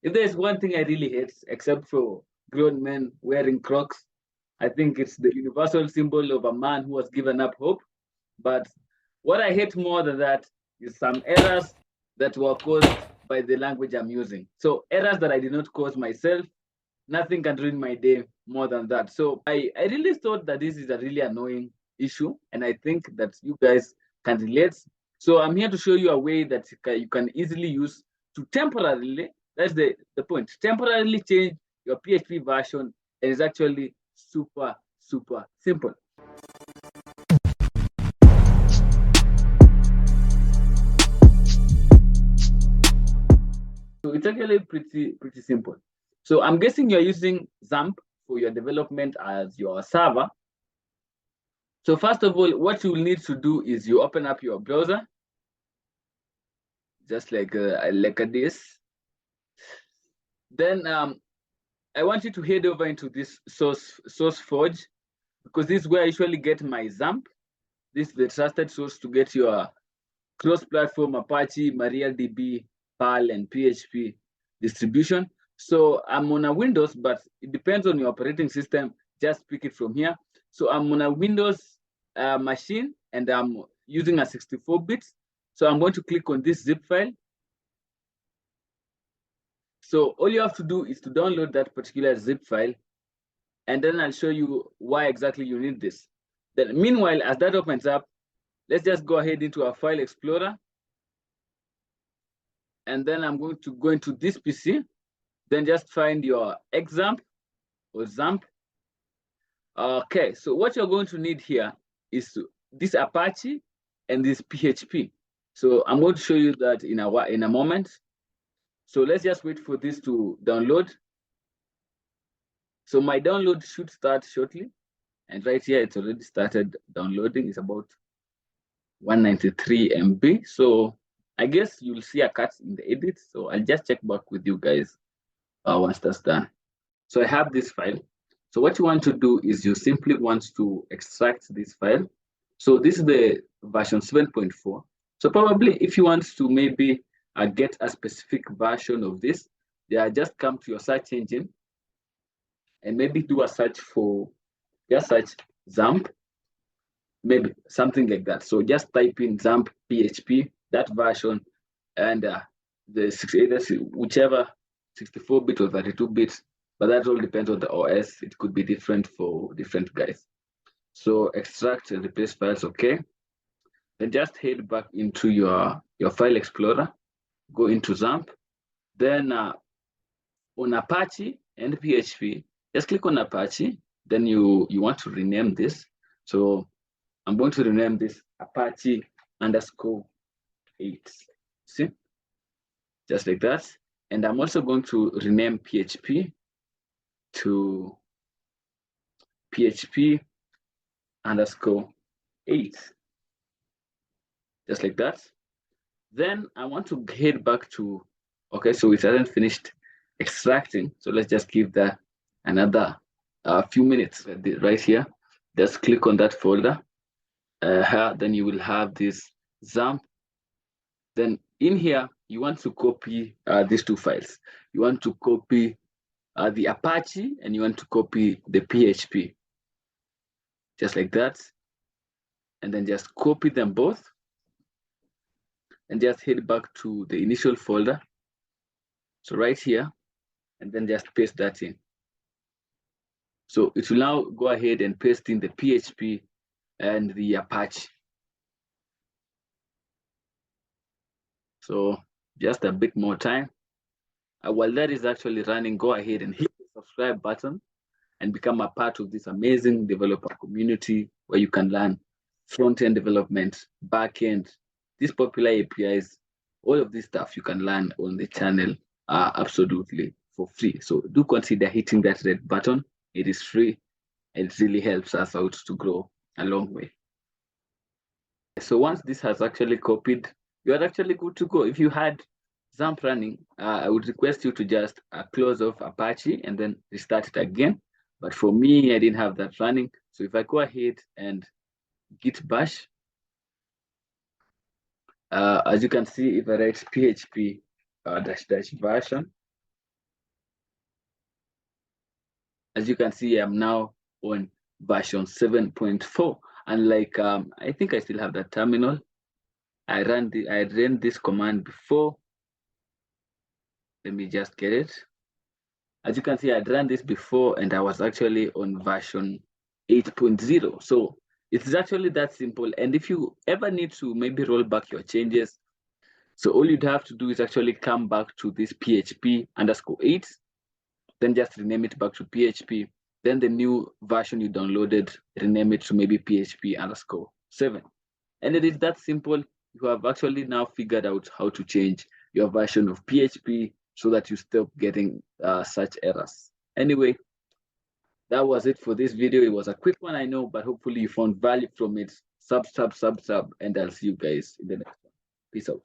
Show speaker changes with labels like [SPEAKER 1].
[SPEAKER 1] If there's one thing I really hate, except for grown men wearing Crocs, I think it's the universal symbol of a man who has given up hope. But what I hate more than that is some errors that were caused by the language I'm using. So errors that I did not cause myself, nothing can ruin my day more than that. So I really thought that this is a really annoying issue, and I think that you guys can relate. So I'm here to show you a way that you can easily use to temporarily, that's the point, temporarily change your PHP version, and it's actually super, super simple. So it's actually pretty simple. So I'm guessing you're using Xampp for your development as your server. So first of all, what you will need to do is you open up your browser, just like this. Then I want you to head over into this SourceForge, because this is where I usually get my Xampp. This is the trusted source to get your cross-platform Apache, MariaDB, Perl, and PHP distribution. So I'm on a Windows, but it depends on your operating system. Just pick it from here. So I'm on a Windows machine, and I'm using a 64-bit. So I'm going to click on this zip file. So all you have to do is to download that particular zip file, and then I'll show you why exactly you need this. Then meanwhile, as that opens up, let's just go ahead into our file explorer. And then I'm going to go into this PC, then just find your Xampp or Xampp. Okay, so what you're going to need here is this Apache and this PHP. So I'm going to show you that in a moment. So let's just wait for this to download. So my download should start shortly. And right here, it's already started downloading. It's about 193 MB. So I guess you'll see a cut in the edit. So I'll just check back with you guys once that's done. So I have this file. So what you want to do is you simply want to extract this file. So this is the version 7.4. So probably if you want to maybe get a specific version of this, just come to your search engine and maybe do a search for, just search Xampp, maybe something like that. So just type in Xampp PHP, that version, and whichever 64-bit or 32-bit, but that all depends on the OS. It could be different for different guys. So extract and replace files, okay. Then just head back into your file explorer, go into Xampp, then on Apache and PHP, just click on Apache, then you want to rename this. So I'm going to rename this Apache _8, see? Just like that. And I'm also going to rename PHP to PHP _8, just like that. Then I want to head back to, okay, so it hasn't finished extracting. So let's just give that another few minutes right here. Just click on that folder. Then you will have this Xampp. Then in here, you want to copy these two files. You want to copy the Apache, and you want to copy the PHP, just like that. And then just copy them both and just head back to the initial folder. So right here, and then just paste that in. So it will now go ahead and paste in the PHP and the Apache. So just a bit more time. While that is actually running, go ahead and hit the subscribe button and become a part of this amazing developer community where you can learn front-end development, back-end, these popular APIs, all of this stuff you can learn on the channel absolutely for free. So do consider hitting that red button. It is free, and it really helps us out to grow a long way. So once this has actually copied, you're actually good to go. If you had Xampp running, I would request you to just close off Apache and then restart it again. But for me, I didn't have that running. So if I go ahead and git bash, as you can see, if I write PHP -- version, As you can see, I'm now on version 7.4. And like I think I still have that terminal. I ran this command before. Let me just get it. As you can see, I'd ran this before and I was actually on version 8.0. So it's actually that simple. And if you ever need to maybe roll back your changes, so all you'd have to do is actually come back to this PHP underscore 8, then just rename it back to PHP. Then the new version you downloaded, rename it to maybe PHP underscore 7. And it is that simple. You have actually now figured out how to change your version of PHP so that you stop getting such errors. Anyway, that was it for this video. It was a quick one, I know, but hopefully you found value from it. Sub, and I'll see you guys in the next one. Peace out.